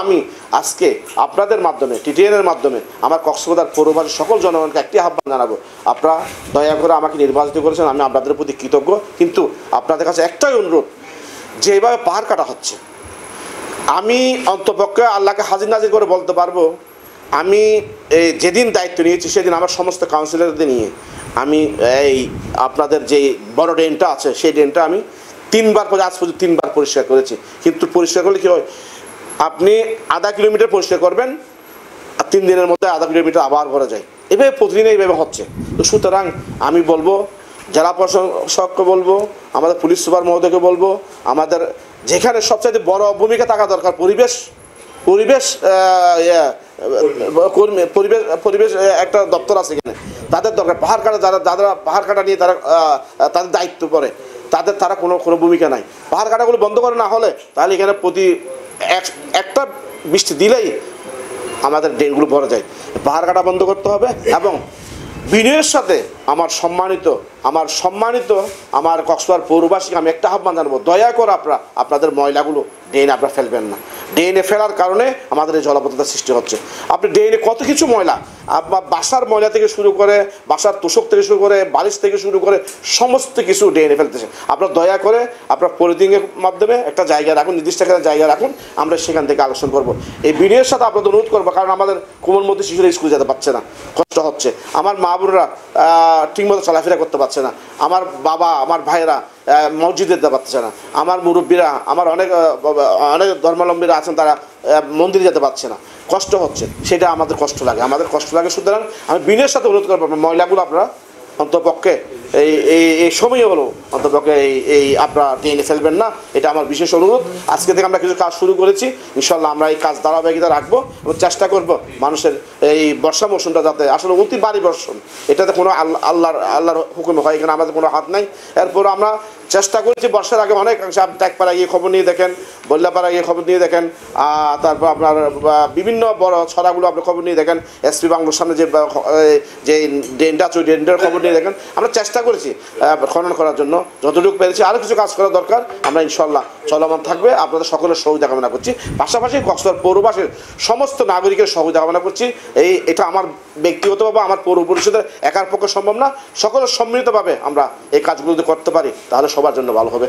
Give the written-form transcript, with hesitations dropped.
আমি আজকে আপনাদের মাধ্যমে টিটিএনের মাধ্যমে আমার কক্সবাজার পৌরবাসীর সকল জনগণকে একটি আহ্বান জানাবো, আপনারা দয়া করে আমাকে নির্বাচিত করেছেন, আমি আপনাদের প্রতি কৃতজ্ঞ। কিন্তু আপনাদের কাছে একটাই অনুরোধ, যে এইভাবে পাহাড় কাটা হচ্ছে, আমি অন্তপক্ষে আল্লাহকে হাজির নাজির করে বলতে পারবো, আমি যেদিন দায়িত্ব নিয়েছি সেদিন আমার সমস্ত কাউন্সিলরদের নিয়ে আমি এই আপনাদের যে বড় ড্রেনটা আছে সেই ড্রেনটা আমি 3বার করে আজ পর্যন্ত 3বার পরিষ্কার করেছি। কিন্তু পরিষ্কার করলে কী হয়, আপনি আধা কিলোমিটার পরিষ্কার করবেন আর 3 দিনের মধ্যে আধা কিলোমিটার আবার ভরা যায়, এভাবে প্রতিদিন এইভাবে হচ্ছে। তো সুতরাং আমি বলবো, জেলা প্রশাসককে বলবো, আমাদের পুলিশ সুপার মহোদয়কে বলবো, আমাদের যেখানে সবচাইতে বড় ভূমিকা থাকা দরকার পরিবেশ পরিবেশ একটা দপ্তর আছে এখানে, তাদের দরকার। পাহাড় কাটা যারা পাহাড় কাটা নিয়ে তাদের দায়িত্ব পড়ে, তারা কোনো ভূমিকা নাই। পাহাড় কাটাগুলো বন্ধ করে না হলে তাহলে এখানে প্রতি একটা বৃষ্টি দিলেই আমাদের ড্রেনগুলো ভরা যায়। পাহাড় কাটা বন্ধ করতে হবে এবং বিনয়ের সাথে আমার সম্মানিত আমার কক্সবাজার পৌরবাসীকে আমি একটা আহ্বান জানাবো, দয়া করে আপনাদের ময়লাগুলো ড্রেনে আপনারা ফেলবেন না। ড্রেনে ফেলার কারণে আমাদের এই জলাবদ্ধতার সৃষ্টি হচ্ছে। আপনি ড্রেনে কত কিছু ময়লা, আপনার বাসার ময়লা থেকে শুরু করে, বাসার তোষক থেকে শুরু করে, বালিশ থেকে শুরু করে সমস্ত কিছু ড্রেনে ফেলতেছে। আপনারা দয়া করে আপনার পলিথিনের মাধ্যমে একটা জায়গা রাখুন, নির্দিষ্ট একটা জায়গা রাখুন, আমরা সেখান থেকে আলোচনা করবো। এই বিনয়ের সাথে আপনাদের অনুরোধ করবো, কারণ আমাদের কোমলমতি শিশুরা স্কুলে যেতে পারছে না, কষ্ট হচ্ছে। আমার মা বোনরা ঠিকমতো চলাফেরা করতে পারছে না, আমার বাবা আমার ভাইয়েরা মসজিদে যেতে পারছে না, আমার মুরব্বীরা আমার অনেক ধর্মাবলম্বীরা আছেন তারা মন্দিরে যেতে পারছে না, কষ্ট হচ্ছে। সেটা আমাদের কষ্ট লাগে। সুতরাং আমি বিনয়ের সাথে অনুরোধ করবো, ময়লাগুলো আপনারা অন্তপক্ষে এই সময় হলো অন্তপক্ষে এই আপনারা টেনে ফেলবেন না, এটা আমার বিশেষ অনুরোধ। আজকে থেকে আমরা কিছু কাজ শুরু করেছি, ইনশাল্লাহ আমরা এই কাজ ধারাবাহিকতা রাখবো এবং চেষ্টা করব মানুষের এই বর্ষা মৌসুমটা যাতে আসলে অতি ভারী বর্ষণ, এটাতে কোনো আল্লাহর হুকুমে হয়, এখানে আমাদের কোনো হাত নাই। এরপর আমরা চেষ্টা করেছি বর্ষার আগে অনেকাংশে, ট্যাগপাড়া গিয়ে খবর নিয়ে দেখেন, বল্লাপাড়া গিয়ে খবর নিয়ে দেখেন, তারপর আপনার বিভিন্ন বড় ছড়াগুলো আপনি খবর নিয়ে দেখেন, এসপি বাংলোর সামনে যে ড্রেনটা আছে ওই ড্রেনটার খবর নিয়ে দেখেন। আমরা চেষ্টা করেছি খনন করার জন্য, যতটুকু পেরেছি। আরও কিছু কাজ করা দরকার, আমরা ইনশাল্লাহ চলমান থাকবে। আপনাদের সকলের সহযোগিতা কামনা করছি, পাশাপাশি কক্সবাজার পৌরবাসীর সমস্ত নাগরিকের সহযোগিতা কামনা করছি। এটা আমার ব্যক্তিগতভাবে আমার পৌর পরিষদের একার পক্ষে সম্ভব না, সকলের সম্মিলিতভাবে আমরা এই কাজগুলো যদি করতে পারি তাহলে সবার জন্য ভালো হবে।